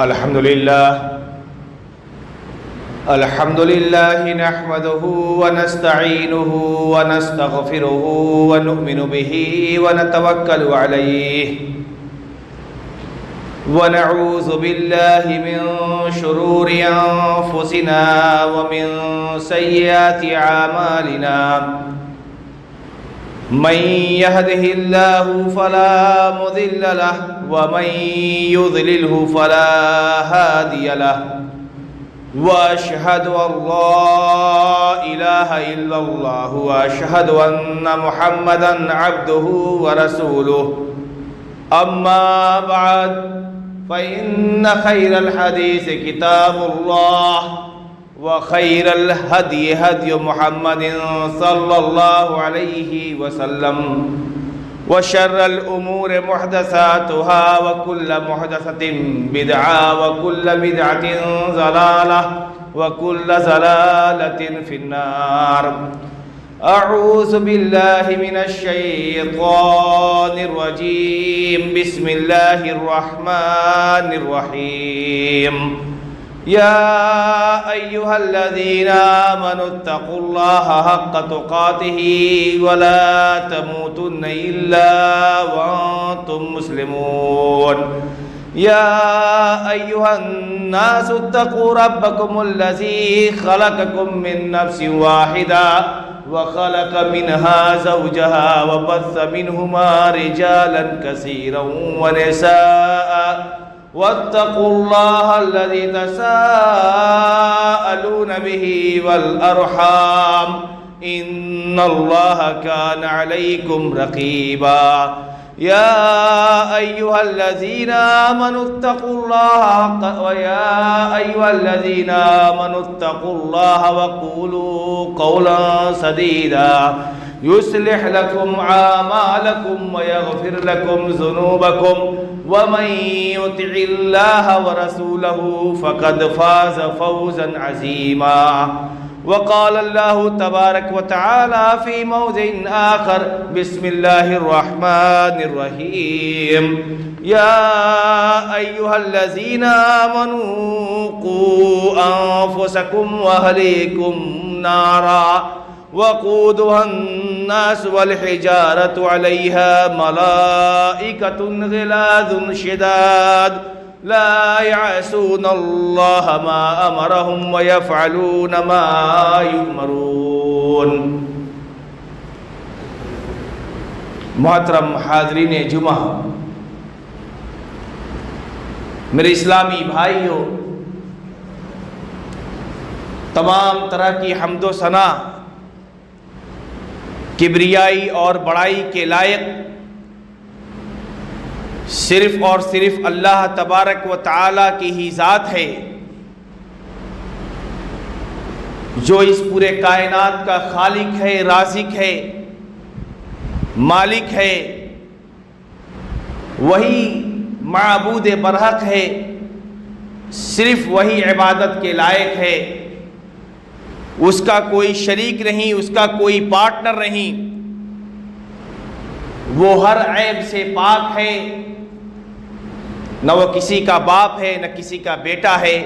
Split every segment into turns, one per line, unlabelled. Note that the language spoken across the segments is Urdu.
الحمد لله نحمده ونستعينه ونستغفره ونؤمن به ونتوكل عليه ونعوذ بالله من شرور أنفسنا ومن سيئات أعمالنا من يهده الله فلا مضل له ومن يضلله فلا هادي له وأشهد أن لا إله إلا الله وأشهد أن محمدًا عبده ورسوله أما بعد فإن خير الحديث كتاب الله وخير الهدي هدي محمد صلى الله عليه وسلم وشر الأمور محدثاتها وكل محدثة بدعة وكل بدعة ضلالة وكل ضلالة في النار. أعوذ بالله من الشيطان الرجيم. بسم الله الرحمن الرحيم. يا أيها الذين آمنوا اتقوا الله حق تقاته ولا تموتن إلا وأنتم مسلمون. يا أيها الناس اتقوا ربكم الذي خلقكم من نفس واحدة وخلق منها زوجها وبث منهما رجالا كثيرا ونساء واتقوا الله الذي تساءلون به والأرحام إن الله كان عليكم رقيبا. يا أيها الذين آمنوا اتقوا الله وقولوا قولا سديدا يصلح لكم أعمالكم ويغفر لكم ذنوبكم ومن يطع الله ورسوله فقد فاز فوزا عظيما. وقال الله تبارك وتعالى في موضع آخر. بسم الله الرحمن الرحيم. يا أيها الذين آمنوا قوا أنفسكم وأهليكم نارا وقودها الناس والحجارة عليها ملائكة غلاظ شداد لا يعصون الله ما أمرهم ويفعلون ما يؤمرون. محترم حاضرین جمعہ، میرے اسلامی بھائیوں، تمام طرح کی حمد و ثنا کبریائی اور بڑائی کے لائق صرف اور صرف اللہ تبارک و تعالی کی ہی ذات ہے، جو اس پورے کائنات کا خالق ہے، رازق ہے، مالک ہے، وہی معبود برحق ہے، صرف وہی عبادت کے لائق ہے، اس کا کوئی شریک نہیں، اس کا کوئی پارٹنر نہیں، وہ ہر عیب سے پاک ہے، نہ وہ کسی کا باپ ہے نہ کسی کا بیٹا ہے.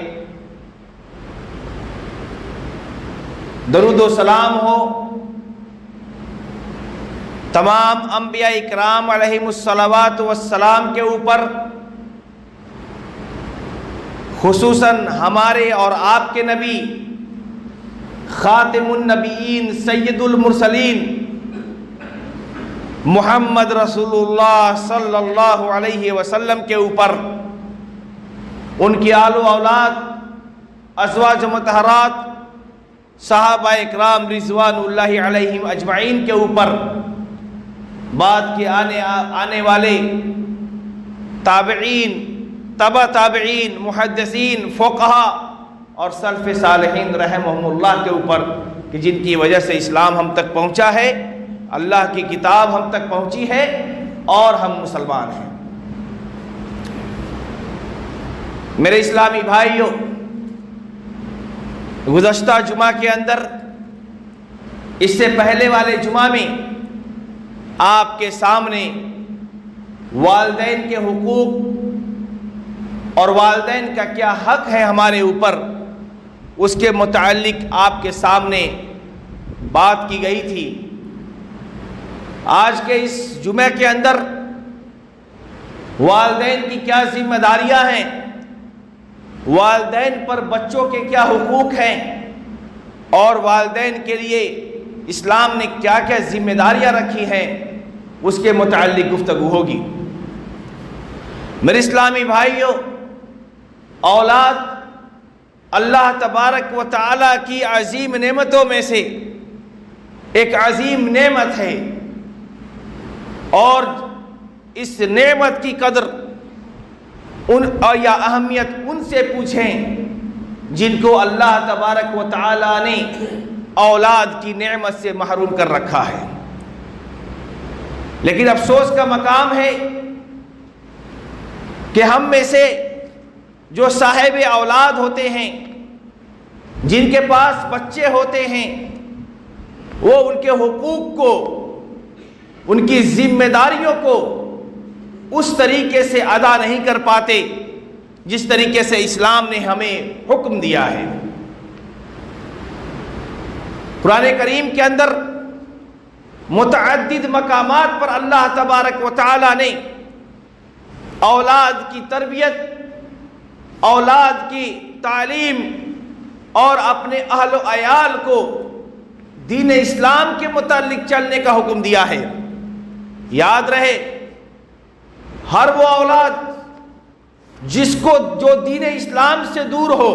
درود و سلام ہو تمام انبیاء اکرام علیہم الصلوات والسلام کے اوپر، خصوصاً ہمارے اور آپ کے نبی خاتم النبیین سید المرسلین محمد رسول اللہ صلی اللہ علیہ وسلم کے اوپر، ان کی آل و اولاد، ازواج مطہرات، صحابہ اکرام رضوان اللہ علیہم اجمعین کے اوپر، بعد کے آنے والے تابعین، تبع تابعین، محدثین، فقہا اور سلف صالحین رحمہم اللہ کے اوپر، کہ جن کی وجہ سے اسلام ہم تک پہنچا ہے، اللہ کی کتاب ہم تک پہنچی ہے اور ہم مسلمان ہیں. میرے اسلامی بھائیوں، گزشتہ جمعہ کے اندر، اس سے پہلے والے جمعہ میں آپ کے سامنے والدین کے حقوق اور والدین کا کیا حق ہے ہمارے اوپر، اس کے متعلق آپ کے سامنے بات کی گئی تھی۔ آج کے اس جمعے کے اندر والدین کی کیا ذمہ داریاں ہیں، والدین پر بچوں کے کیا حقوق ہیں، اور والدین کے لیے اسلام نے کیا کیا ذمہ داریاں رکھی ہیں، اس کے متعلق گفتگو ہوگی۔ میرے اسلامی بھائیوں، اولاد اللہ تبارک و تعالی کی عظیم نعمتوں میں سے ایک عظیم نعمت ہے، اور اس نعمت کی قدر یا اہمیت ان سے پوچھیں جن کو اللہ تبارک و تعالی نے اولاد کی نعمت سے محروم کر رکھا ہے۔ لیکن افسوس کا مقام ہے کہ ہم میں سے جو صاحب اولاد ہوتے ہیں، جن کے پاس بچے ہوتے ہیں، وہ ان کے حقوق کو، ان کی ذمہ داریوں کو اس طریقے سے ادا نہیں کر پاتے جس طریقے سے اسلام نے ہمیں حکم دیا ہے۔ قرآن کریم کے اندر متعدد مقامات پر اللہ تبارک و تعالی نے اولاد کی تربیت، اولاد کی تعلیم اور اپنے اہل و عیال کو دین اسلام کے متعلق چلنے کا حکم دیا ہے۔ یاد رہے، ہر وہ اولاد جس کو جو دین اسلام سے دور ہو،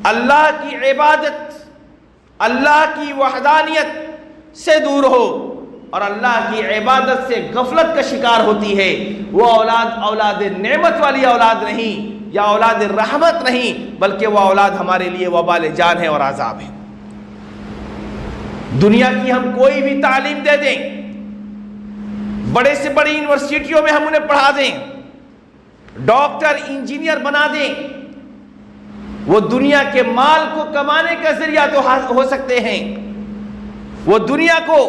اللہ کی عبادت، اللہ کی وحدانیت سے دور ہو اور اللہ کی عبادت سے غفلت کا شکار ہوتی ہے، وہ اولاد اولاد نعمت والی اولاد نہیں یا اولاد رحمت نہیں، بلکہ وہ اولاد ہمارے لیے وبال جان ہے اور عذاب ہے۔ دنیا کی ہم کوئی بھی تعلیم دے دیں، بڑے سے بڑی یونیورسٹیوں میں ہم انہیں پڑھا دیں، ڈاکٹر انجینئر بنا دیں، وہ دنیا کے مال کو کمانے کا ذریعہ تو ہو سکتے ہیں، وہ دنیا کو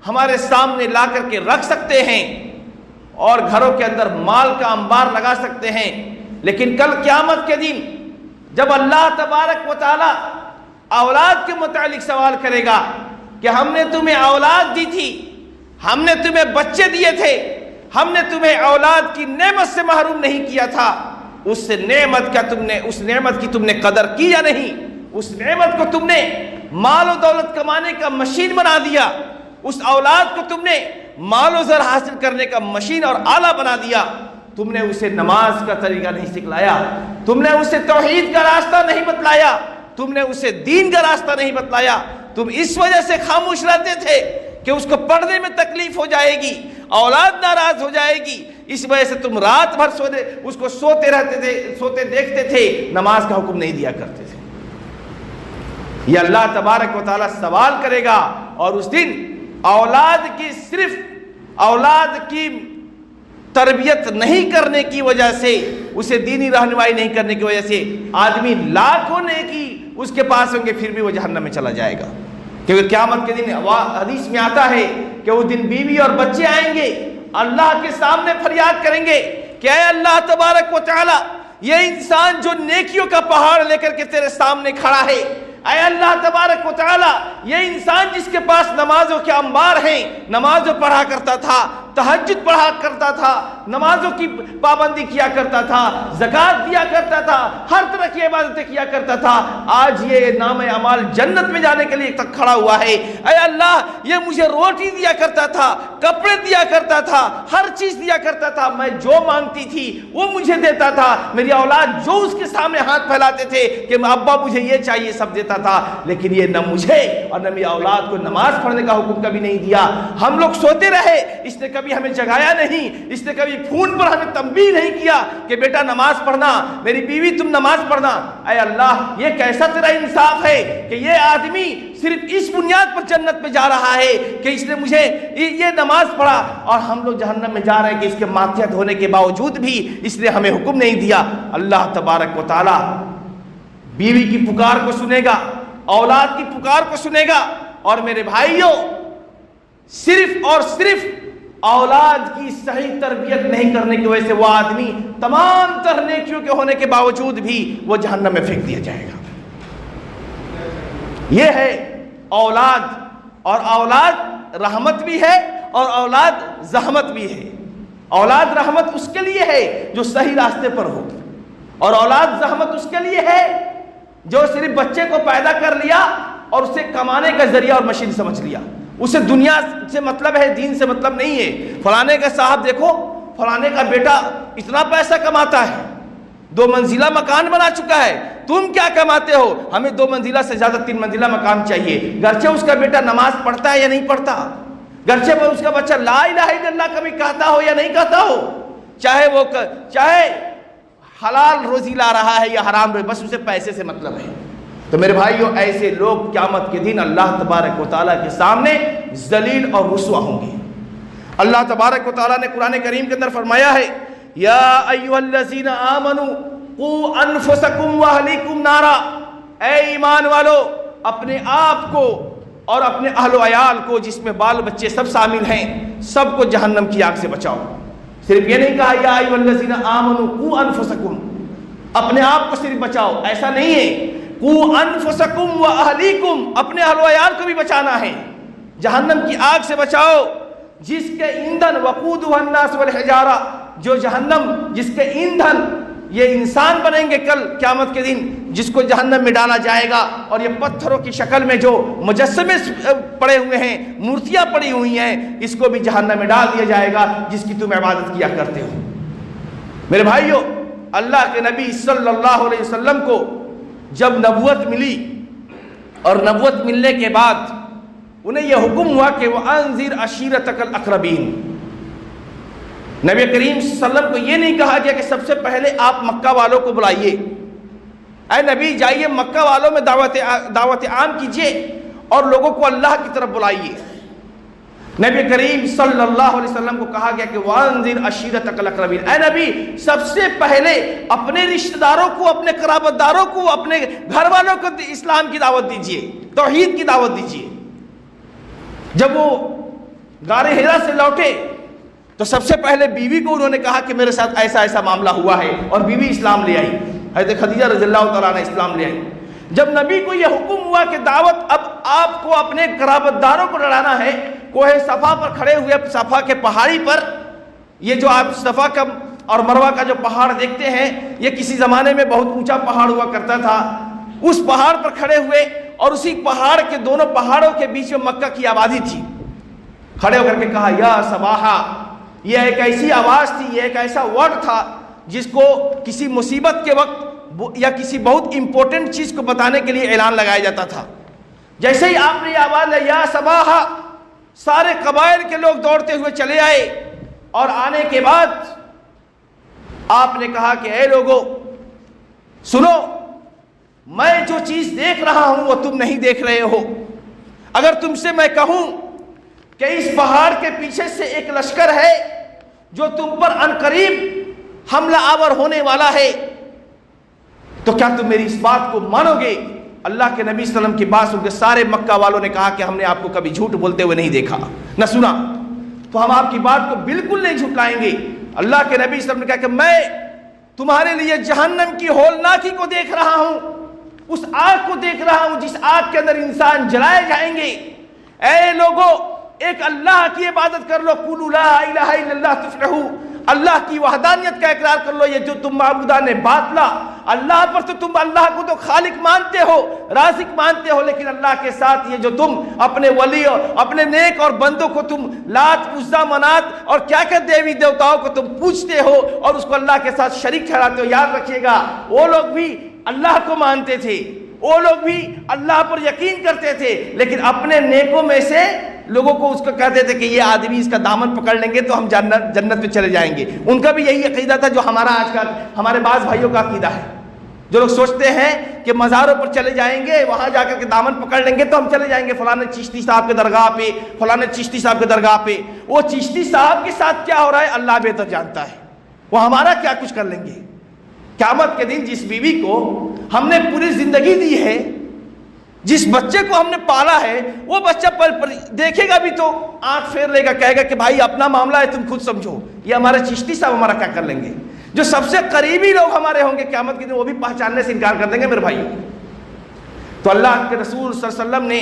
ہمارے سامنے لا کر کے رکھ سکتے ہیں اور گھروں کے اندر مال کا انبار لگا سکتے ہیں، لیکن کل قیامت کے دن جب اللہ تبارک و تعالی اولاد کے متعلق سوال کرے گا کہ ہم نے تمہیں اولاد دی تھی، ہم نے تمہیں بچے دیے تھے، ہم نے تمہیں اولاد کی نعمت سے محروم نہیں کیا تھا، اس نعمت کی تم نے قدر کی یا نہیں؟ اس نعمت کو تم نے مال و دولت کمانے کا مشین بنا دیا، اس اولاد کو تم نے مال و زر حاصل کرنے کا مشین اور آلہ بنا دیا، تم نے اسے نماز کا طریقہ نہیں سکھلایا، تم نے اسے توحید کا راستہ نہیں بتلایا، تم نے اسے دین کا راستہ نہیں بتلایا، تم اس وجہ سے خاموش رہتے تھے کہ اس کو پڑھنے میں تکلیف ہو جائے گی، اولاد ناراض ہو جائے گی، اس وجہ سے تم رات بھر اس کو سوتے رہتے تھے، سوتے دیکھتے تھے، نماز کا حکم نہیں دیا کرتے تھے۔ یہ اللہ تبارک و تعالیٰ سوال کرے گا، اور اس دن اولاد کی تربیت نہیں کرنے کی وجہ سے، اسے دینی رہنمائی نہیں کرنے کی وجہ سے آدمی لاکھوں نیکی اس کے پاس ہوں گے، پھر بھی وہ جہنم میں چلا جائے گا۔ کیونکہ قیامت کے دن حدیث میں آتا ہے کہ وہ دن بیوی اور بچے آئیں گے، اللہ کے سامنے فریاد کریں گے کہ اے اللہ تبارک و تعالی، یہ انسان جو نیکیوں کا پہاڑ لے کر کے تیرے سامنے کھڑا ہے، اے اللہ تبارک و تعالی، یہ انسان جس کے پاس نمازوں کے انبار ہیں، نمازوں پڑھا کرتا تھا، تہجد پڑھا کرتا تھا، نمازوں کی پابندی کیا کرتا تھا، زکوٰۃ دیا کرتا تھا، ہر طرح کی عبادتیں کیا کرتا تھا، آج یہ نام اعمال جنت میں جانے کے لیے تک کھڑا ہوا ہے۔ اے اللہ، یہ مجھے روٹی دیا کرتا تھا، کپڑے دیا کرتا تھا، ہر چیز دیا کرتا تھا، میں جو مانگتی تھی وہ مجھے دیتا تھا، میری اولاد جو اس کے سامنے ہاتھ پھیلاتے تھے کہ ابا مجھے یہ چاہیے، سب دیتا تھا، لیکن یہ نہ مجھے اور نہ میری اولاد کو نماز پڑھنے کا حکم کبھی نہیں دیا۔ ہم لوگ سوتے رہے، اس نے کبھی ہمیں جگایا نہیں، اس نے کبھی فون پر ہمیں تنبیہ نہیں کیا کہ بیٹا نماز پڑھنا، میری بیوی تم نماز پڑھنا۔ اے اللہ، یہ کیسا تیرا انصاف ہے کہ یہ آدمی صرف اس بنیاد پر جنت میں جا رہا ہے کہ اس نے مجھے یہ نماز پڑھا، اور ہم لوگ جہنم میں جا رہے ہیں کہ اس کے ماتحت ہونے کے باوجود بھی اس نے ہمیں حکم نہیں دیا۔ اللہ تبارک و تعالی بیوی کی پکار کو سنے گا، اولاد کی پکار کو سنے گا، اور میرے بھائیوں، صرف اور صرف اولاد کی صحیح تربیت نہیں کرنے کی وجہ سے وہ آدمی تمام تر نیکیوں کے ہونے کے باوجود بھی وہ جہنم میں پھینک دیا جائے گا۔ یہ ہے اولاد، اور اولاد رحمت بھی ہے اور اولاد زحمت بھی ہے۔ اولاد رحمت اس کے لیے ہے جو صحیح راستے پر ہو، اور اولاد زحمت اس کے لیے ہے جو صرف بچے کو پیدا کر لیا اور اسے کمانے کا ذریعہ اور مشین سمجھ لیا، اسے دنیا سے مطلب ہے، دین سے مطلب نہیں ہے۔ فلانے کا صاحب دیکھو، فلانے کا بیٹا اتنا پیسہ کماتا ہے، 2 منزلہ مکان بنا چکا ہے، تم کیا کماتے ہو؟ ہمیں 2 منزلہ سے زیادہ 3 منزلہ مکان چاہیے۔ گرچہ اس کا بیٹا نماز پڑھتا ہے یا نہیں پڑھتا، گرچہ اس کا بچہ لا الہ الا اللہ کبھی کہتا ہو یا نہیں کہتا ہو، چاہے حلال روزی لا رہا ہے یا حرام روزی، بس اسے پیسے سے مطلب ہے۔ تو میرے بھائیو، ایسے لوگ قیامت کے دن اللہ تبارک و تعالیٰ کے سامنے ذلیل اور رسوا ہوں گے۔ اللہ تبارک و تعالیٰ نے قرآن کریم کے اندر فرمایا ہے، یا ایھا الذین آمنوا قوا انفسکم واہلیکم نارا، اے ایمان والو اپنے آپ کو اور اپنے اہل و عیال کو، جس میں بال بچے سب شامل ہیں، سب کو جہنم کی آگ سے بچاؤ۔ صرف یہ نہیں کہا یا ایھا الذین آمنوا قوا انفسکم، اپنے آپ کو صرف بچاؤ، ایسا نہیں ہے۔ قوا انفسکم واہلیکم، اپنے اہل و عیال کو بھی بچانا ہے، جہنم کی آگ سے بچاؤ، جس کے ایندھن وقودھا الناس والحجارہ، جو جہنم جس کے ایندھن یہ انسان بنیں گے کل قیامت کے دن، جس کو جہنم میں ڈالا جائے گا، اور یہ پتھروں کی شکل میں جو مجسمے پڑے ہوئے ہیں، مورتیاں پڑی ہوئی ہیں، اس کو بھی جہنم میں ڈال دیا جائے گا جس کی تم عبادت کیا کرتے ہو۔ میرے بھائیو، اللہ کے نبی صلی اللہ علیہ وسلم کو جب نبوت ملی، اور نبوت ملنے کے بعد انہیں یہ حکم ہوا کہ وَأَنذِرْ عَشِيرَتَكَ الْأَقْرَبِينَ، نبی کریم صلی اللہ علیہ وسلم کو یہ نہیں کہا گیا کہ سب سے پہلے آپ مکہ والوں کو بلائیے، اے نبی جائیے مکہ والوں میں دعوت عام کیجئے اور لوگوں کو اللہ کی طرف بلائیے۔ نبی کریم صلی اللہ علیہ وسلم کو کہا گیا کہ وَأَنذِرْ عَشِيرَتَكَ الْأَقْرَبِينَ، اے نبی سب سے پہلے اپنے رشتہ داروں کو، اپنے قرابت داروں کو، اپنے گھر والوں کو اسلام کی دعوت دیجئے، توحید کی دعوت دیجئے۔ جب وہ غار حرا سے لوٹے تو سب سے پہلے بیوی کو انہوں نے کہا کہ میرے ساتھ ایسا ایسا معاملہ ہوا ہے، اور بیوی اسلام لے آئی، حضرت خدیجہ رضی اللہ تعالیٰ نے اسلام لے آئی۔ جب نبی کو یہ حکم ہوا کہ دعوت اب آپ کو اپنے قرابت داروں کو لڑانا ہے، کوہ صفا پر کھڑے ہوئے، صفا کے پہاڑی پر، یہ جو آپ صفا کا اور مروہ کا جو پہاڑ دیکھتے ہیں، یہ کسی زمانے میں بہت اونچا پہاڑ ہوا کرتا تھا، اس پہاڑ پر کھڑے ہوئے، اور اسی پہاڑ کے دونوں پہاڑوں کے بیچ میں مکہ کی آبادی تھی، کھڑے ہو کر کے کہا یا صباحا، یہ ایک ایسی آواز تھی، یہ ایک ایسا ورڈ تھا جس کو کسی مصیبت کے وقت یا کسی بہت امپورٹنٹ چیز کو بتانے کے لیے اعلان لگایا جاتا تھا۔ جیسے ہی آپ نے یہ آواز لی یا صباحا، سارے قبائل کے لوگ دوڑتے ہوئے چلے آئے، اور آنے کے بعد آپ نے کہا کہ اے لوگو سنو، میں جو چیز دیکھ رہا ہوں وہ تم نہیں دیکھ رہے ہو۔ اگر تم سے میں کہوں کہ اس پہاڑ کے پیچھے سے ایک لشکر ہے جو تم پر عنقریب حملہ آور ہونے والا ہے، تو کیا تم میری اس بات کو مانو گے؟ اللہ کے نبی صلی اللہ علیہ وسلم کی بات سن کے سارے مکہ والوں نے کہا کہ ہم نے آپ کو کبھی جھوٹ بولتے ہوئے نہیں دیکھا نہ سنا، تو ہم آپ کی بات کو بالکل نہیں جھٹلائیں گے۔ اللہ کے نبی صلی اللہ علیہ وسلم نے کہا کہ میں تمہارے لیے جہنم کی ہولناکی کو دیکھ رہا ہوں، اس آگ کو دیکھ رہا ہوں جس آگ کے اندر انسان جلائے جائیں گے۔ اے لوگو، ایک اللہ کی عبادت کر لو، قولوا لا الہ الا اللہ تفلحوا، اللہ کی وحدانیت کا اقرار کر لو۔ یہ جو تم معبودان باطلا، اللہ پر تو تم اللہ کو تو خالق مانتے ہو، رازق مانتے ہو، لیکن اللہ کے ساتھ یہ جو تم اپنے ولی اور اپنے نیک اور بندوں کو تم لات، عزا، منات اور کیا کیا دیوی دیوتاؤں کو تم پوجتے ہو اور اس کو اللہ کے ساتھ شریک ٹھہراتے ہو، یاد رکھیے گا وہ لوگ بھی اللہ کو مانتے تھے، وہ لوگ بھی اللہ پر یقین کرتے تھے، لیکن اپنے نیکوں میں سے لوگوں کو اس کو کہتے تھے کہ یہ آدمی اس کا دامن پکڑ لیں گے تو ہم جنت میں چلے جائیں گے۔ ان کا بھی یہی عقیدہ تھا جو ہمارا آج کا ہمارے بعض بھائیوں کا عقیدہ ہے، جو لوگ سوچتے ہیں کہ مزاروں پر چلے جائیں گے، وہاں جا کر کے دامن پکڑ لیں گے تو ہم چلے جائیں گے فلاں چشتی صاحب کے درگاہ پہ، فلاں چشتی صاحب کے درگاہ پہ۔ وہ چشتی صاحب کے ساتھ کیا ہو رہا ہے اللہ بہتر جانتا ہے، وہ ہمارا کیا کچھ کر لیں گے۔ قیامت کے دن جس بیوی کو ہم نے پوری زندگی دی ہے، جس بچے کو ہم نے پالا ہے وہ بچہ دیکھے گا بھی تو آنکھ پھیر لے گا, کہے گا کہ بھائی اپنا معاملہ ہے, تم خود سمجھو, یہ ہمارے چشتی صاحب ہمارا کیا کر لیں گے. جو سب سے قریبی لوگ ہمارے ہوں گے قیامت کے دن, وہ بھی پہچاننے سے انکار کر دیں گے میرے بھائی. تو اللہ کے رسول صلی اللہ علیہ وسلم نے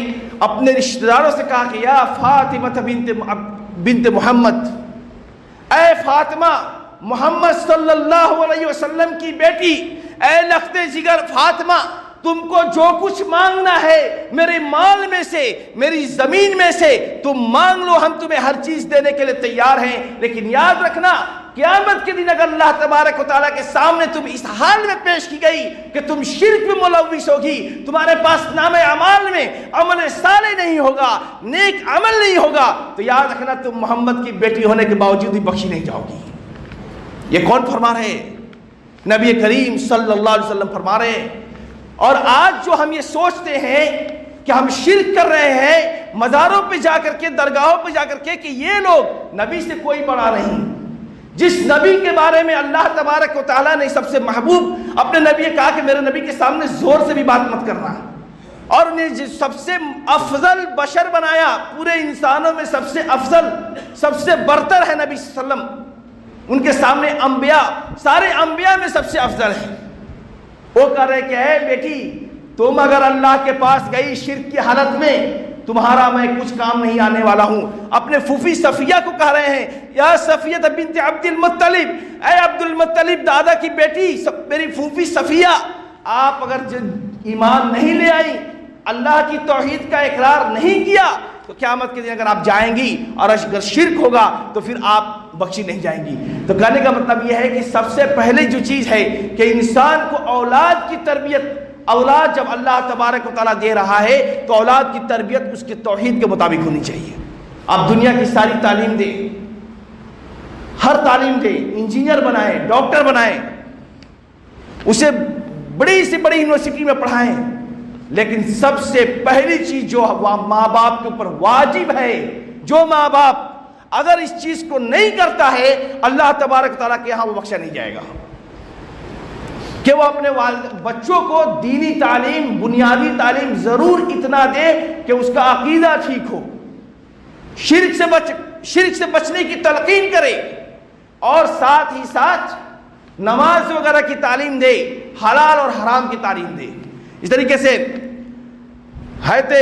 اپنے رشتہ داروں سے کہا کہ یا فاطمہ بنت محمد, اے فاطمہ محمد صلی اللہ علیہ وسلم کی بیٹی, اے لخت جگر فاطمہ, تم کو جو کچھ مانگنا ہے میرے مال میں سے, میری زمین میں سے تم مانگ لو, ہم تمہیں ہر چیز دینے کے لیے تیار ہیں. لیکن یاد رکھنا قیامت کے دن اگر اللہ تبارک و تعالیٰ کے سامنے تم اس حال میں پیش کی گئی کہ تم شرک میں ملوث ہوگی, تمہارے پاس نام اعمال میں عمل صالح نہیں ہوگا, نیک عمل نہیں ہوگا, تو یاد رکھنا تم محمد کی بیٹی ہونے کے باوجود بھی بخشی نہیں جاؤ گی. یہ کون فرما رہے ہیں؟ نبی کریم صلی اللہ علیہ وسلم فرما رہے ہیں. اور آج جو ہم یہ سوچتے ہیں کہ ہم شرک کر رہے ہیں مزاروں پہ جا کر کے, درگاہوں پہ جا کر کے, کہ یہ لوگ نبی سے کوئی بڑا نہیں. جس نبی کے بارے میں اللہ تبارک و تعالیٰ نے سب سے محبوب اپنے نبی کہا کہ میرے نبی کے سامنے زور سے بھی بات مت کرنا, اور انہیں سب سے افضل بشر بنایا, پورے انسانوں میں سب سے افضل, سب سے برتر ہے نبی صلی اللہ علیہ وسلم, ان کے سامنے انبیاء, سارے انبیاء میں سب سے افضل ہے. وہ کہہ رہے کہ اے بیٹی, تم اگر اللہ کے پاس گئی شرک کی حالت میں, تمہارا میں کچھ کام نہیں آنے والا ہوں. اپنے پھوپھی صفیہ کو کہہ رہے ہیں یا صفیہ بنت عبد المطلب, اے عبد المطلب دادا کی بیٹی, میری پھوپھی صفیہ, آپ اگر ایمان نہیں لے آئی, اللہ کی توحید کا اقرار نہیں کیا, تو قیامت کے دن اگر آپ جائیں گی اور اگر شرک ہوگا تو پھر آپ بخشی نہیں جائیں گی. تو کہنے کا مطلب یہ ہے کہ سب سے پہلے جو چیز ہے کہ انسان کو اولاد کی تربیت, اولاد جب اللہ تبارک و تعالیٰ دے رہا ہے تو اولاد کی تربیت اس کے توحید کے مطابق ہونی چاہیے. آپ دنیا کی ساری تعلیم دیں, ہر تعلیم دیں, انجینئر بنائیں, ڈاکٹر بنائیں, اسے بڑی سے بڑی یونیورسٹی میں پڑھائیں, لیکن سب سے پہلی چیز جو ماں باپ کے اوپر واجب ہے, جو ماں باپ اگر اس چیز کو نہیں کرتا ہے اللہ تبارک تعالیٰ کے یہاں وہ بخشا نہیں جائے گا, کہ وہ اپنے بچوں کو دینی تعلیم, بنیادی تعلیم ضرور اتنا دے کہ اس کا عقیدہ ٹھیک ہو, شرک سے بچنے کی تلقین کرے, اور ساتھ ہی ساتھ نماز وغیرہ کی تعلیم دے, حلال اور حرام کی تعلیم دے. اس طریقے سے حضرت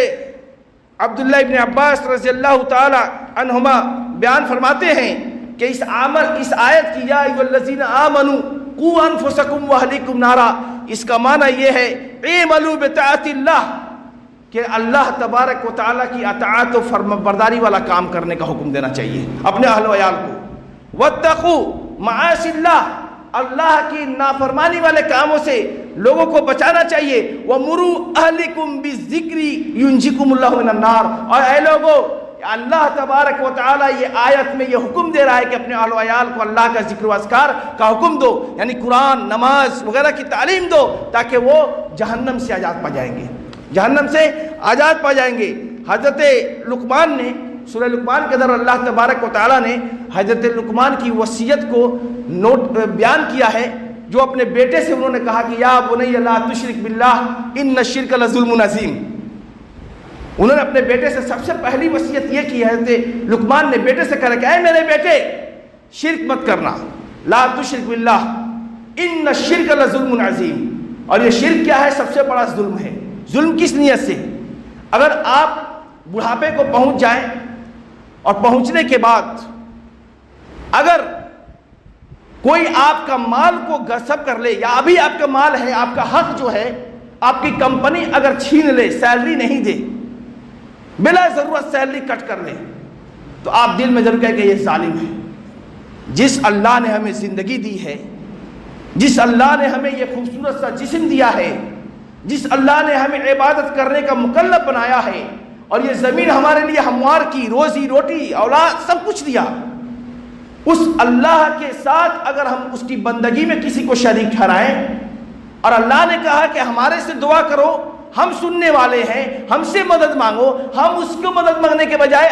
عبداللہ ابن عباس رضی اللہ تعالی عنہما بیان فرماتے ہیں کہ اس آیت کی یا ایھا الذین آمنوا قوا انفسکم واہلیکم نارا, اس کا معنی یہ ہے اعملوا بطاعت اللہ, کہ اللہ تبارک و تعالیٰ کی اطاعت و فرمانبرداری والا کام کرنے کا حکم دینا چاہیے اپنے اہل و عیال کو. واتقوا معاصی اللہ, اللہ کی نافرمانی والے کاموں سے لوگوں کو بچانا چاہیے. وَمُرُوا أَهْلِكُمْ بِالذِّكْرِ يُنْجِكُمُ اللَّهُ مِنَ النَّارِ, اور اے لوگوں, اللہ تبارک و تعالیٰ یہ آیت میں یہ حکم دے رہا ہے کہ اپنے اہل و عیال کو اللہ کا ذکر و اذکار کا حکم دو, یعنی قرآن, نماز وغیرہ کی تعلیم دو, تاکہ وہ جہنم سے آزاد پا جائیں گے, جہنم سے آزاد پا جائیں گے. حضرت لقمان نے سورہ لقمان کے اندر اللہ تبارک و تعالیٰ نے حضرت لقمان کی وصیت کو بیان کیا ہے, جو اپنے بیٹے سے انہوں نے کہا کہ یا بنی لا تشرک باللہ ان الشرک لظلم عظیم. انہوں نے اپنے بیٹے سے سب سے پہلی وصیت یہ کی ہے, حضرت لقمان نے بیٹے سے کہا کہ اے میرے بیٹے, شرک مت کرنا, لا تشرک باللہ ان الشرک لظلم عظیم. اور یہ شرک کیا ہے؟ سب سے بڑا ظلم ہے. ظلم کس نیت سے؟ اگر آپ بڑھاپے کو پہنچ جائیں اور پہنچنے کے بعد اگر کوئی آپ کا مال کو غصب کر لے, یا ابھی آپ کا مال ہے, آپ کا حق جو ہے آپ کی کمپنی اگر چھین لے, سیلری نہیں دے, بلا ضرورت سیلری کٹ کر لے, تو آپ دل میں ضرور کہیں کہ یہ ظالم ہے. جس اللہ نے ہمیں زندگی دی ہے, جس اللہ نے ہمیں یہ خوبصورت سا جسم دیا ہے, جس اللہ نے ہمیں عبادت کرنے کا مکلف بنایا ہے, اور یہ زمین ہمارے لیے ہموار کی, روزی روٹی, اولاد سب کچھ دیا, اس اللہ کے ساتھ اگر ہم اس کی بندگی میں کسی کو شریک ٹھہرائیں, اور اللہ نے کہا کہ ہمارے سے دعا کرو, ہم سننے والے ہیں, ہم سے مدد مانگو, ہم اس کو مدد مانگنے کے بجائے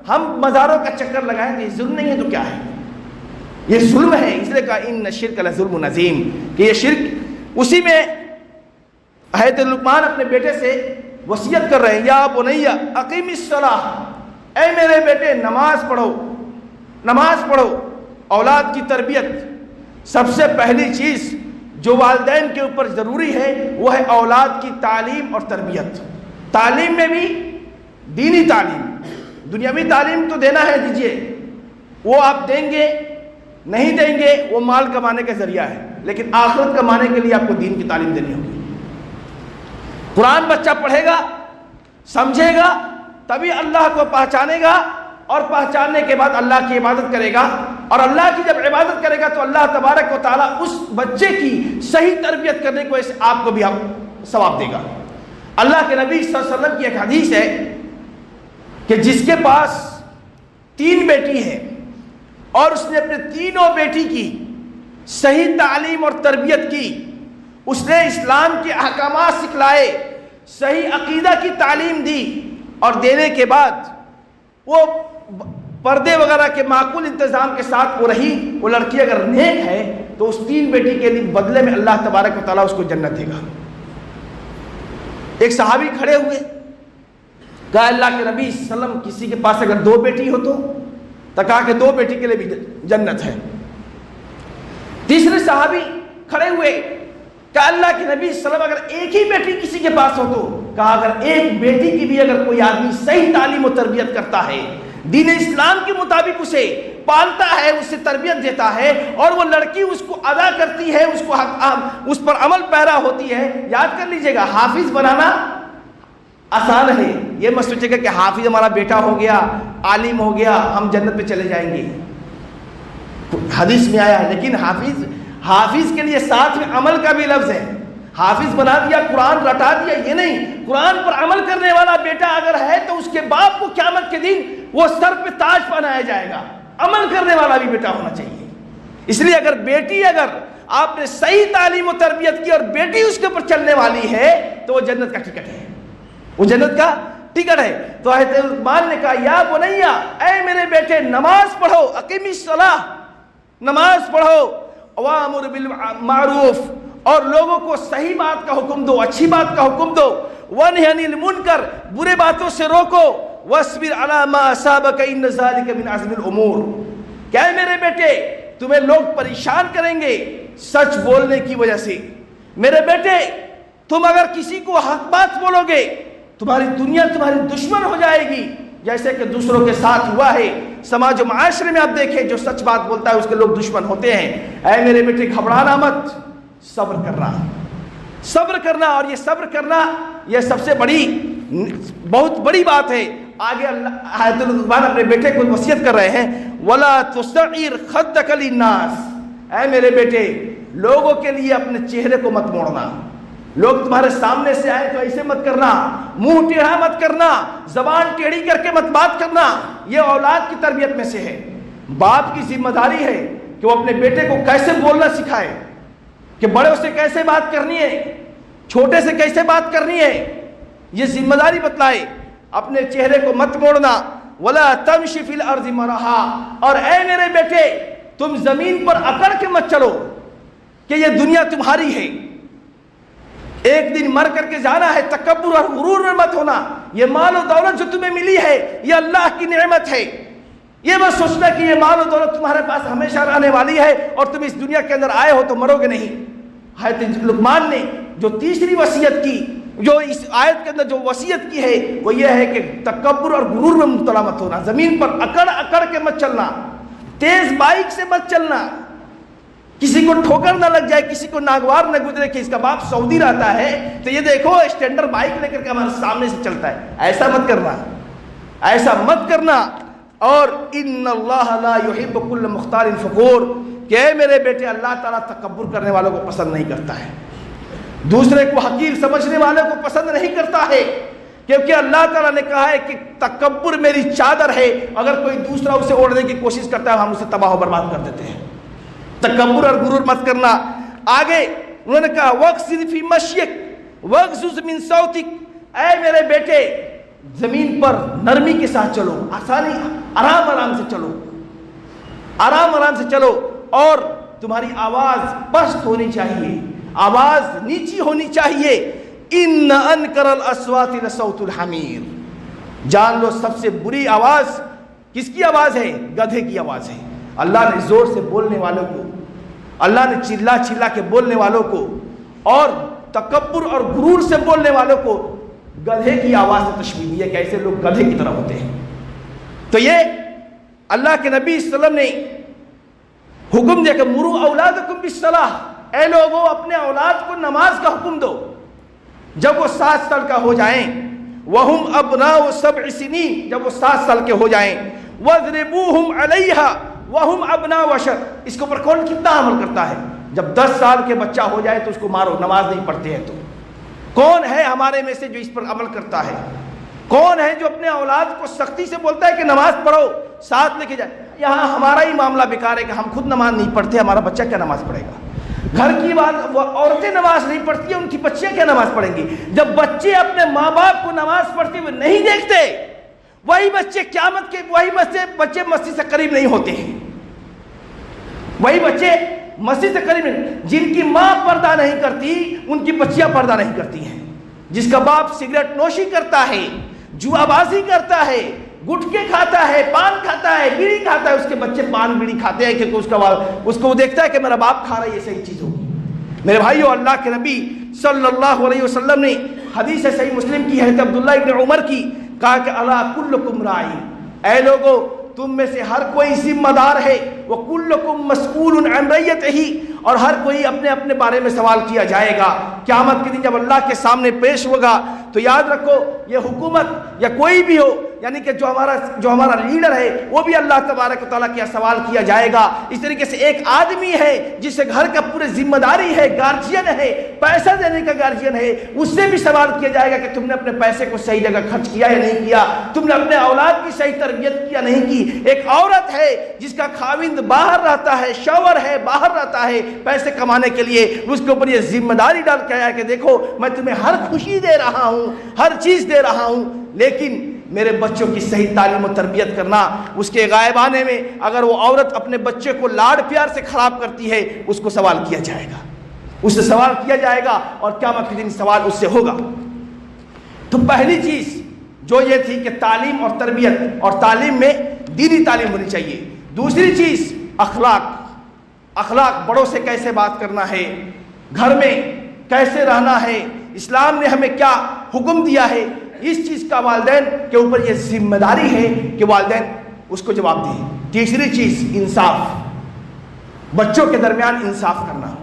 ہم مزاروں کا چکر لگائیں, تو یہ ظلم نہیں ہے تو کیا ہے؟ یہ ظلم ہے. اس لیے کہا ان الشرک لظلم عظیم, کہ یہ شرک. اسی میں حضرت لقمان اپنے بیٹے سے وصیت کر رہے ہیں، یا بنیا اقیم الصلاۃ، اے میرے بیٹے نماز پڑھو، نماز پڑھو۔ اولاد کی تربیت، سب سے پہلی چیز جو والدین کے اوپر ضروری ہے وہ ہے اولاد کی تعلیم اور تربیت۔ تعلیم میں بھی دینی تعلیم، دنیاوی تعلیم تو دینا ہے، دیجئے، وہ آپ دیں گے نہیں دیں گے وہ مال کمانے کا ذریعہ ہے، لیکن آخرت کمانے کے لیے آپ کو دین کی تعلیم دینی ہوگی۔ قرآن بچہ پڑھے گا، سمجھے گا، تبھی اللہ کو پہچانے گا، اور پہچاننے کے بعد اللہ کی عبادت کرے گا، اور اللہ کی جب عبادت کرے گا تو اللہ تبارک و تعالیٰ اس بچے کی صحیح تربیت کرنے کو آپ کو بھی ثواب دے گا۔ اللہ کے نبی صلی اللہ علیہ وسلم کی ایک حدیث ہے کہ جس کے پاس 3 بیٹی ہیں اور اس نے اپنے تینوں بیٹی کی صحیح تعلیم اور تربیت کی، اس نے اسلام کے احکامات سکھلائے، صحیح عقیدہ کی تعلیم دی، اور دینے کے بعد وہ پردے وغیرہ کے معقول انتظام کے ساتھ وہ رہی، وہ لڑکی اگر نیک ہے تو اس 3 بیٹی کے لیے بدلے میں اللہ تبارک و تعالیٰ اس کو جنت دے گا۔ ایک صحابی کھڑے ہوئے، کہا اللہ کے نبی صلی اللہ علیہ وسلم کسی کے پاس اگر 2 بیٹی ہو تو کہا کہ 2 بیٹی کے لیے بھی جنت ہے۔ تیسرے صحابی کھڑے ہوئے، کہا اللہ کے نبی صلی اللہ علیہ وسلم اگر ایک ہی بیٹی کسی کے پاس ہو تو کہا اگر ایک بیٹی کی بھی اگر کوئی آدمی صحیح تعلیم و تربیت کرتا ہے، دین اسلام کے مطابق اسے پالتا ہے، اسے تربیت دیتا ہے، اور وہ لڑکی اس کو ادا کرتی ہے، اس پر عمل پیرا ہوتی ہے، یاد کر لیجئے گا حافظ بنانا آسان ہے، یہ مت سوچے گا کہ حافظ ہمارا بیٹا ہو گیا، عالم ہو گیا، ہم جنت پہ چلے جائیں گے، حدیث میں آیا ہے، لیکن حافظ کے لیے ساتھ میں عمل کا بھی لفظ ہے۔ حافظ بنا دیا، قرآن رٹا دیا، یہ نہیں، قرآن پر عمل کرنے والا بیٹا اگر ہے تو اس کے باپ کو قیامت کے دن وہ سر پہ تاج پہنایا جائے گا، عمل کرنے والا بھی بیٹا ہونا چاہیے۔ اس لیے اگر آپ نے صحیح تعلیم و تربیت کی اور بیٹی اس کے اوپر چلنے والی ہے تو وہ جنت کا ٹکٹ ہے، وہ جنت کا ٹکٹ ہے۔ تو حضرت لقمان نے کہا یا بنیا، اے میرے بیٹے نماز پڑھو، اقیم الصلاۃ، نماز پڑھو، وامر بالمعروف، اور لوگوں کو صحیح بات کا حکم دو، اچھی بات کا حکم دو، ونہی عن المنکر، برے باتوں سے روکو، واصبر علی ما اصابک ان ذلک من عزم الامور، کیا ہے میرے بیٹے تمہیں لوگ پریشان کریں گے سچ بولنے کی وجہ سے، میرے بیٹے تم اگر کسی کو حق بات بولو گے تمہاری دنیا تمہاری دشمن ہو جائے گی، جیسے کہ دوسروں کے ساتھ ہوا ہے، سماج و معاشرے میں آپ دیکھیں جو سچ بات بولتا ہے اس کے لوگ دشمن ہوتے ہیں۔ اے میرے بیٹے گھبرانا مت، صبر کرنا، صبر کرنا، اور یہ صبر کرنا یہ سب سے بہت بڑی بات ہے۔ آگے اللہ حضرت لقمان اپنے بیٹے کو وصیت کر رہے ہیں، وَلَا تُصَعِّرْ خَدَّكَ لِلنَّاسِ، اے میرے بیٹے لوگوں کے لیے اپنے چہرے کو مت موڑنا، لوگ تمہارے سامنے سے آئے تو ایسے مت کرنا، منہ ٹیڑھا مت کرنا، زبان ٹیڑھی کر کے مت بات کرنا، یہ اولاد کی تربیت میں سے ہے۔ باپ کی ذمہ داری ہے کہ وہ اپنے بیٹے کو کیسے بولنا سکھائے، کہ بڑوں سے کیسے بات کرنی ہے، چھوٹے سے کیسے بات کرنی ہے، یہ ذمہ داری بتلائے۔ اپنے چہرے کو مت موڑنا، وَلَا تَمْشِ فِي الْأَرْضِ مَرَحًا، اور اے میرے بیٹے تم زمین پر اکڑ کے مت چلو کہ یہ دنیا تمہاری ہے، ایک دن مر کر کے جانا ہے، تکبر اور غرور میں مت ہونا، یہ مال و دولت جو تمہیں ملی ہے یہ اللہ کی نعمت ہے، یہ مت سوچنا کہ یہ مال و دولت تمہارے پاس ہمیشہ رہنے والی ہے اور تم اس دنیا کے اندر آئے ہو تو مرو گے نہیں۔ حضرت لقمان نے جو تیسری وصیت کی، جو اس آیت کے اندر جو وصیت کی ہے وہ یہ ہے کہ تکبر اور غرور میں مبتلا مت ہونا، زمین پر اکڑ کے مت چلنا، تیز بائک سے مت چلنا، کسی کو ٹھوکر نہ لگ جائے، کسی کو ناگوار نہ گزرے کہ اس کا باپ سعودی رہتا ہے تو یہ دیکھو اسٹینڈر بائک لے کر کے ہمارے سامنے سے چلتا ہے، ایسا مت کرنا، ایسا مت کرنا۔ اور ان اللہ لا یحب کل مختال فخور، کہ اے میرے بیٹے اللہ تعالیٰ تکبر کرنے والوں کو پسند نہیں کرتا ہے، دوسرے کو حقیر سمجھنے والوں کو پسند نہیں کرتا ہے، کیونکہ اللہ تعالیٰ نے کہا ہے کہ تکبر میری چادر ہے، اگر کوئی دوسرا اسے اوڑھنے کی کوشش کرتا ہے ہم اسے تباہ و برباد کر دیتے ہیں۔ تکبر اور غرور مت کرنا۔ آگے انہوں نے کہا وَاقْصِدْ فِي مَشْيِكَ وَاغْضُضْ مِنْ صَوْتِكَ، اے میرے بیٹے زمین پر نرمی کے ساتھ چلو، آسانی، آرام سے چلو، آرام سے چلو، اور تمہاری آواز پست ہونی چاہیے، آواز نیچی ہونی چاہیے، ان انکر الاصوات لصوت الحمیر، جان لو سب سے بری آواز کس کی آواز ہے؟ گدھے کی آواز ہے۔ اللہ نے زور سے بولنے والوں کو، اللہ نے چلا چلا کے بولنے والوں کو اور تکبر اور غرور سے بولنے والوں کو گدھے کی آواز سے تشبیہ دی ہے کہ ایسے لوگ گدھے کی طرح ہوتے ہیں۔ تو یہ اللہ کے نبی صلی اللہ علیہ وسلم نے حکم دیا کہ مرو اولادکم بالصلاۃ، اے لوگوں اپنے اولاد کو نماز کا حکم دو جب وہ 7 سال کا ہو جائیں، وہم ابناء 7 سنین، جب وہ 7 سال کے ہو جائیں، وَاضْرِبُوهُمْ عَلَيْهَا وَهُمْ أَبْنَاءُ 10، اس کے اوپر کون کتنا عمل کرتا ہے؟ جب 10 سال کے بچہ ہو جائے تو اس کو مارو، نماز نہیں پڑھتے ہیں تو کون ہے ہمارے میں سے جو اس پر عمل کرتا ہے؟ کون ہے جو اپنے اولاد کو سختی سے بولتا ہے کہ نماز پڑھو، ساتھ لے کے جائے؟ یہاں ہمارا ہی معاملہ بیکار ہے کہ ہم خود نماز نہیں پڑھتے، ہمارا بچہ کیا نماز پڑھے گا؟ گھر کی بات، وہ عورتیں نماز نہیں پڑھتی ہیں، ان کی بچیاں کیا نماز پڑھیں گی؟ جب بچے اپنے ماں باپ کو نماز پڑھتے ہوئے نہیں دیکھتے، وہی بچے قیامت کے بچے مسجد سے قریب نہیں ہوتے ہیں، وہی بچے مسجد سے قریب نہیں، جن کی ماں پردہ نہیں کرتی ان کی بچیاں پردہ نہیں کرتی ہیں، جس کا باپ سگریٹ نوشی کرتا ہے، جوا بازی کرتا ہے، گٹکے کھاتا ہے، پان کھاتا ہے، بیڑی کھاتا ہے، اس کے بچے پان بیڑی کھاتے ہیں کیونکہ اس کو وہ دیکھتا ہے کہ میرا باپ کھا رہا ہے، یہ صحیح چیز ہوگی۔ میرے بھائیو، اللہ کے نبی صلی اللہ علیہ وسلم نے حدیث صحیح مسلم کی حضرت عبداللہ ابن عمر کی کہا کہ الا کلکم راعی، اے لوگو تم میں سے ہر کوئی ذمہ دار ہے، وکلکم مسئول عن رعیتہ، اور ہر کوئی اپنے اپنے بارے میں سوال کیا جائے گا۔ قیامت کے دن جب اللہ کے سامنے پیش ہوگا تو یاد رکھو یہ حکومت یا کوئی بھی ہو، یعنی کہ جو ہمارا لیڈر ہے وہ بھی اللہ تبارک و تعالیٰ کیا سوال کیا جائے گا۔ اس طریقے سے ایک آدمی ہے جسے گھر کا پورے ذمہ داری ہے، گارجین ہے، پیسہ دینے کا گارجین ہے، اس سے بھی سوال کیا جائے گا کہ تم نے اپنے پیسے کو صحیح جگہ خرچ کیا یا نہیں کیا، تم نے اپنے اولاد کی صحیح تربیت کیا نہیں کی۔ ایک عورت ہے جس کا خاوند باہر رہتا ہے، شوہر ہے باہر رہتا ہے پیسے کمانے کے لیے، اس کے اوپر یہ ذمہ داری ڈال کے آیا کہ دیکھو میں تمہیں ہر خوشی دے رہا ہوں، ہر چیز دے رہا ہوں، لیکن میرے بچوں کی صحیح تعلیم و تربیت کرنا۔ اس کے غائب آنے میں اگر وہ عورت اپنے بچے کو لاڈ پیار سے خراب کرتی ہے اس کو سوال کیا جائے گا، اس سے سوال کیا جائے گا، اور قیامت کے دن سوال اس سے ہوگا۔ تو پہلی چیز جو یہ تھی کہ تعلیم اور تربیت، اور تعلیم میں دینی تعلیم ہونی چاہیے۔ دوسری چیز اخلاق، اخلاق، بڑوں سے کیسے بات کرنا ہے، گھر میں کیسے رہنا ہے، اسلام نے ہمیں کیا حکم دیا ہے، اس چیز کا والدین کے اوپر یہ ذمہ داری ہے کہ والدین اس کو جواب دیں۔ تیسری چیز انصاف، بچوں کے درمیان انصاف کرنا۔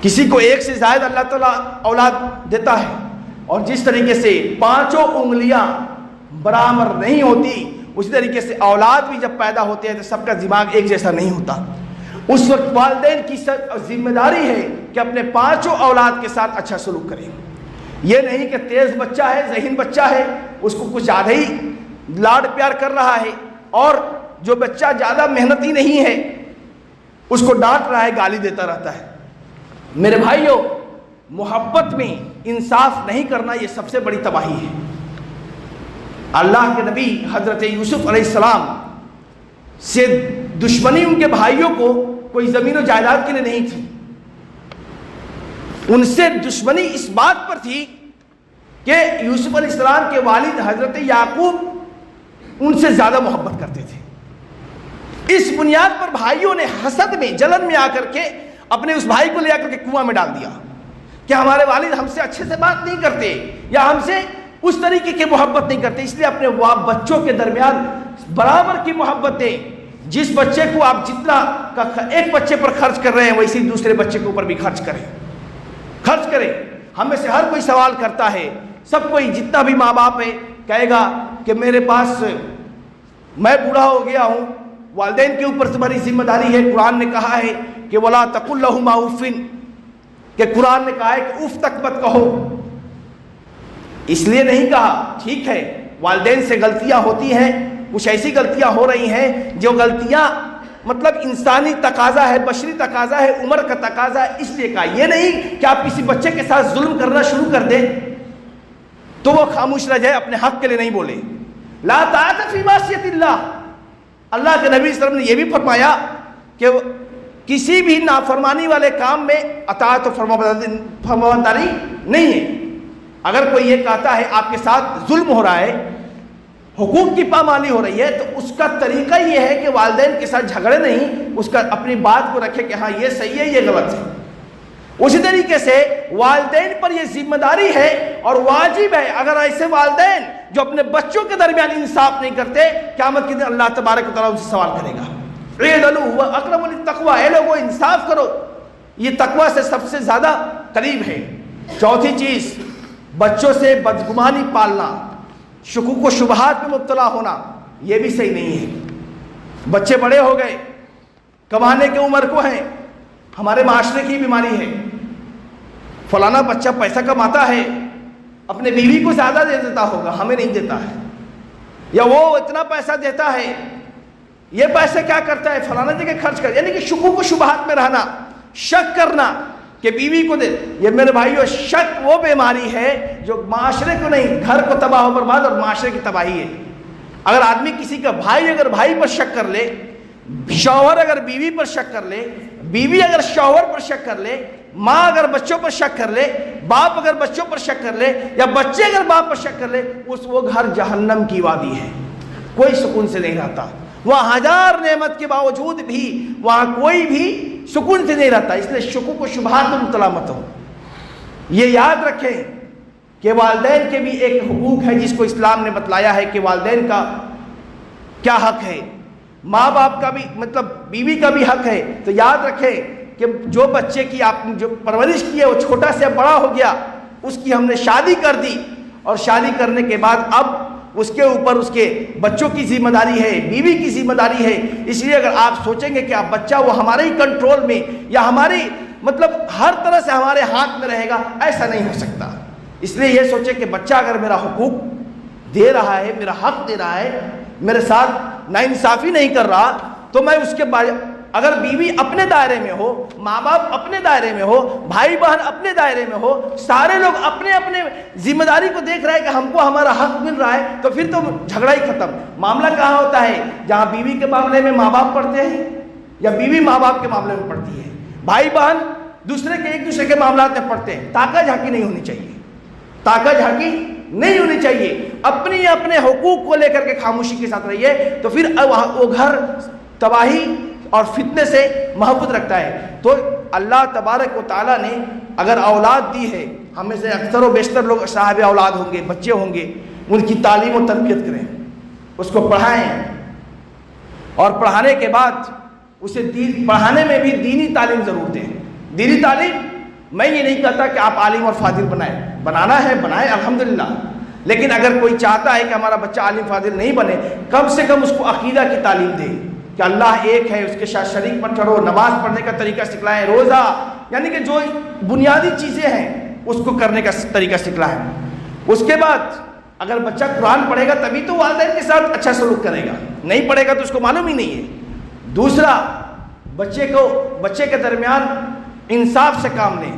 کسی کو ایک سے زائد اللہ تعالیٰ اولاد دیتا ہے، اور جس طریقے سے 5 انگلیاں برابر نہیں ہوتی، اسی طریقے سے اولاد بھی جب پیدا ہوتے ہیں تو سب کا دماغ ایک جیسا نہیں ہوتا۔ اس وقت والدین کی ذمہ داری ہے کہ اپنے 5 اولاد کے ساتھ اچھا سلوک کریں۔ یہ نہیں کہ تیز بچہ ہے، ذہین بچہ ہے، اس کو کچھ زیادہ ہی لاڈ پیار کر رہا ہے، اور جو بچہ زیادہ محنتی نہیں ہے اس کو ڈانٹ رہا ہے، گالی دیتا رہتا ہے۔ میرے بھائیوں، محبت میں انصاف نہیں کرنا یہ سب سے بڑی تباہی ہے۔ اللہ کے نبی حضرت یوسف علیہ السلام سے دشمنی ان کے بھائیوں کو کوئی زمین و جائیداد کے لیے نہیں تھی، ان سے دشمنی اس بات پر تھی کہ یوسف علیہ السلام کے والد حضرت یعقوب ان سے زیادہ محبت کرتے تھے۔ اس بنیاد پر بھائیوں نے حسد میں، جلن میں آ کر کے اپنے اس بھائی کو لے کر کے کنواں میں ڈال دیا کہ ہمارے والد ہم سے اچھے سے بات نہیں کرتے یا ہم سے اس طریقے کی محبت نہیں کرتے، اس لیے اپنے بچوں کے درمیان برابر کی محبت دیں۔ جس بچے کو آپ جتنا ایک بچے پر خرچ کر رہے ہیں ویسے دوسرے بچے کے اوپر بھی خرچ کریں۔ ہم میں سے ہر کوئی سوال کرتا ہے، سب کوئی جتنا بھی ماں باپ ہے کہے گا کہ میرے پاس میں بوڑھا ہو گیا ہوں، والدین کے اوپر تمہاری ذمہ داری ہے۔ قرآن نے کہا ہے کہ وَلَا تَقُلْ لَهُمَا أُفٍّ، کہ قرآن نے کہا ہے کہ اف تک مت کہو، اس لیے نہیں کہا۔ ٹھیک ہے والدین سے غلطیاں ہوتی ہیں، کچھ ایسی غلطیاں ہو رہی ہیں جو غلطیاں مطلب انسانی تقاضا ہے، بشری تقاضا ہے، عمر کا تقاضا ہے، اس لیے کہا۔ یہ نہیں کہ آپ کسی بچے کے ساتھ ظلم کرنا شروع کر دیں تو وہ خاموش رہ جائے، اپنے حق کے لیے نہیں بولے۔ لا طاعت فی معصیۃ اللہ، اللہ کے نبی صلی اللہ علیہ وسلم نے یہ بھی فرمایا کہ کسی بھی نافرمانی والے کام میں اطاعت و فرمانبرداری نہیں ہے۔ اگر کوئی یہ کہتا ہے آپ کے ساتھ ظلم ہو رہا ہے، حقوق کی پامالی ہو رہی ہے، تو اس کا طریقہ یہ ہے کہ والدین کے ساتھ جھگڑے نہیں، اس کا اپنی بات کو رکھے کہ ہاں یہ صحیح ہے، یہ غلط ہے۔ اسی طریقے سے والدین پر یہ ذمہ داری ہے اور واجب ہے، اگر ایسے والدین جو اپنے بچوں کے درمیان انصاف نہیں کرتے، قیامت کے دن اللہ تبارک و تعالیٰ ان سے سوال کرے گا۔ اعدلوا هو اقرب للتقوی، اے لوگوں انصاف کرو، یہ تقوی سے سب سے زیادہ قریب ہے۔ چوتھی چیز، بچوں سے بدگمانی پالنا، شکوک و شبہات میں مبتلا ہونا، یہ بھی صحیح نہیں ہے۔ بچے بڑے ہو گئے، کمانے کی عمر کو ہیں، ہمارے معاشرے کی بیماری ہے، فلانا بچہ پیسہ کماتا ہے، اپنے بیوی کو زیادہ دے دیتا ہوگا، ہمیں نہیں دیتا ہے، یا وہ اتنا پیسہ دیتا ہے، یہ پیسے کیا کرتا ہے، فلانا جگہ خرچ کر، یعنی کہ شکوک و شبہات میں رہنا، شک کرنا کہ بیوی کو دے۔ یہ میرے بھائیو، شک وہ بیماری ہے جو معاشرے کو نہیں، گھر کو تباہ و برباد اور معاشرے کی تباہی ہے۔ اگر آدمی کسی کا بھائی اگر بھائی پر شک کر لے، شوہر اگر بیوی پر شک کر لے، بیوی اگر شوہر پر شک کر لے، ماں اگر بچوں پر شک کر لے، باپ اگر بچوں پر شک کر لے، یا بچے اگر باپ پر شک کر لے، وہ گھر جہنم کی وادی ہے، کوئی سکون سے نہیں رہتا۔ وہاں ہزار نعمت کے باوجود بھی وہاں کوئی بھی سکون سے نہیں رہتا۔ اس لیے شکوک و شبہات میں مبتلا مت ہو۔ یہ یاد رکھیں کہ والدین کے بھی ایک حقوق ہے جس کو اسلام نے بتلایا ہے کہ والدین کا کیا حق ہے، ماں باپ کا بھی، مطلب بیوی کا بھی حق ہے۔ تو یاد رکھیں کہ جو بچے کی آپ نے جو پرورش کی ہے، وہ چھوٹا سے بڑا ہو گیا، اس کی ہم نے شادی کر دی، اور شادی کرنے کے بعد اب اس کے اوپر اس کے بچوں کی ذمہ داری ہے، بیوی کی ذمہ داری ہے۔ اس لیے اگر آپ سوچیں گے کہ آپ بچہ وہ ہمارے ہی کنٹرول میں یا ہماری مطلب ہر طرح سے ہمارے ہاتھ میں رہے گا، ایسا نہیں ہو سکتا۔ اس لیے یہ سوچیں کہ بچہ اگر میرا حقوق دے رہا ہے، میرا حق دے رہا ہے، میرے ساتھ ناانصافی نہیں کر رہا، تو میں اس کے بعد اگر بیوی اپنے دائرے میں ہو، ماں باپ اپنے دائرے میں ہو، بھائی بہن اپنے دائرے میں ہو، سارے لوگ اپنے اپنے کہ داری کو دیکھ رہے ہیں کہ ہم کو ہمارا حق مل رہا ہے، تو پھر تو جھگڑا ہی ختم۔ معاملہ کہاں ہوتا ہے؟ جہاں بیوی کے معاملے میں ماں باپ پڑھتے ہیں، یا بیوی ماں باپ کے معاملے میں پڑھتی ہے، بھائی بہن ایک دوسرے کے معاملات میں پڑھتے ہیں۔ تاکہ جھانکی نہیں ہونی چاہیے، تاکہ جھانکی نہیں ہونی چاہیے۔ اپنے حقوق کو لے کر کے خاموشی کے ساتھ رہیے، تو پھر وہ گھر تباہی اور فتنے سے محفوظ رکھتا ہے۔ تو اللہ تبارک و تعالیٰ نے اگر اولاد دی ہے، ہمیں سے اکثر و بیشتر لوگ صاحب اولاد ہوں گے، بچے ہوں گے، ان کی تعلیم و تربیت کریں، اس کو پڑھائیں، اور پڑھانے کے بعد اسے پڑھانے میں بھی دینی تعلیم ضرور دیں۔ دینی تعلیم، میں یہ نہیں کہتا کہ آپ عالم اور فاضل بنائیں، بنانا ہے بنائیں الحمدللہ، لیکن اگر کوئی چاہتا ہے کہ ہمارا بچہ عالم فاضل نہیں بنے، کم سے کم اس کو عقیدہ کی تعلیم دے کہ اللہ ایک ہے، اس کے ساتھ شریک پر چڑھو، نماز پڑھنے کا طریقہ سکھلائیں، روزہ، یعنی کہ جو بنیادی چیزیں ہیں اس کو کرنے کا طریقہ سکھلائیں۔ اس کے بعد اگر بچہ قرآن پڑھے گا تبھی تو والدین کے ساتھ اچھا سلوک کرے گا، نہیں پڑھے گا تو اس کو معلوم ہی نہیں ہے۔ دوسرا، بچے کے درمیان انصاف سے کام لیں،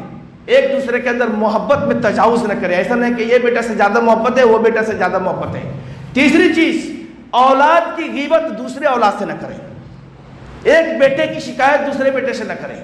ایک دوسرے کے اندر محبت میں تجاوز نہ کریں، ایسا نہیں کہ یہ بیٹا سے زیادہ محبت ہے، وہ بیٹا سے زیادہ محبت ہے۔ تیسری چیز، اولاد کی غیبت دوسرے اولاد سے نہ کریں، ایک بیٹے کی شکایت دوسرے بیٹے سے نہ کریں،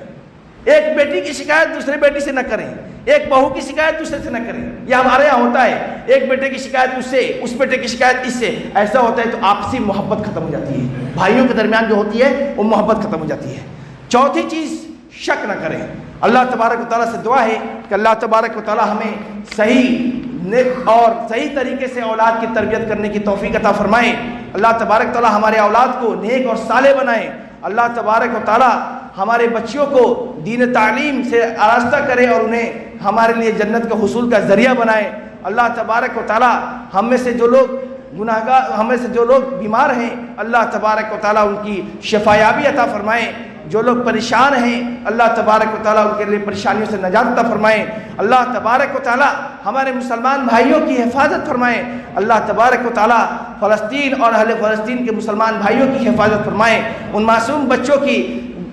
ایک بیٹی کی شکایت دوسرے بیٹی سے نہ کریں، ایک بہو کی شکایت دوسرے سے نہ کریں۔ یہ ہمارے یہاں ہوتا ہے، ایک بیٹے کی شکایت اس سے، اس بیٹے کی شکایت اس سے، ایسا ہوتا ہے تو آپسی محبت ختم ہو جاتی ہے، بھائیوں کے درمیان جو ہوتی ہے وہ محبت ختم ہو جاتی ہے۔ چوتھی چیز، شک نہ کریں۔ اللہ تبارک و تعالیٰ سے دعا ہے کہ اللہ تبارک و تعالیٰ ہمیں صحیح اور صحیح طریقے سے اولاد کی تربیت کرنے کی توفیق عطا فرمائے۔ اللہ تبارک و تعالیٰ ہمارے اولاد کو نیک اور صالح بنائے۔ اللہ تبارک و تعالیٰ ہمارے بچوں کو دین تعلیم سے آراستہ کرے اور انہیں ہمارے لیے جنت کے حصول کا ذریعہ بنائے۔ اللہ تبارک و تعالیٰ ہم میں سے جو لوگ گناہگار، ہم میں سے جو لوگ بیمار ہیں، اللہ تبارک و تعالیٰ ان کی شفایابی عطا فرمائے۔ جو لوگ پریشان ہیں، اللہ تبارک و تعالیٰ ان کے لیے پریشانیوں سے نجات عطا فرمائے۔ اللہ تبارک و تعالیٰ ہمارے مسلمان بھائیوں کی حفاظت فرمائے۔ اللہ تبارک و تعالیٰ فلسطین اور اہل فلسطین کے مسلمان بھائیوں کی حفاظت فرمائے۔ ان معصوم بچوں کی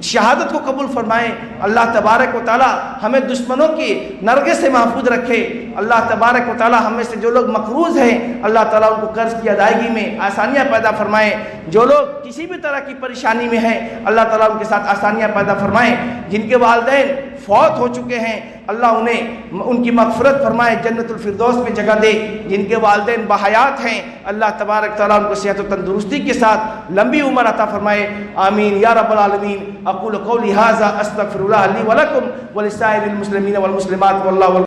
شہادت کو قبول فرمائے. اللہ تبارک و تعالی ہمیں دشمنوں کی نرغے سے محفوظ رکھے. اللہ تبارک و تعالی ہمیں سے جو لوگ مقروض ہیں اللہ تعالیٰ ان کو قرض کی ادائیگی میں آسانیاں پیدا فرمائے. جو لوگ کسی بھی طرح کی پریشانی میں ہیں اللہ تعالیٰ ان کے ساتھ آسانیاں پیدا فرمائے. جن کے والدین فوت ہو چکے ہیں اللہ انہیں ان کی مغفرت فرمائے, جنت الفردوس میں جگہ دے. جن کے والدین بحیات ہیں اللہ تبارک تعالیٰ ان کو صحت و تندرستی کے ساتھ لمبی عمر عطا فرمائے. آمین یا رب العالمین. اقول قولی ھذا استغفر اللہ لی ولکم ولسائر المسلمین والمسلمات واللہ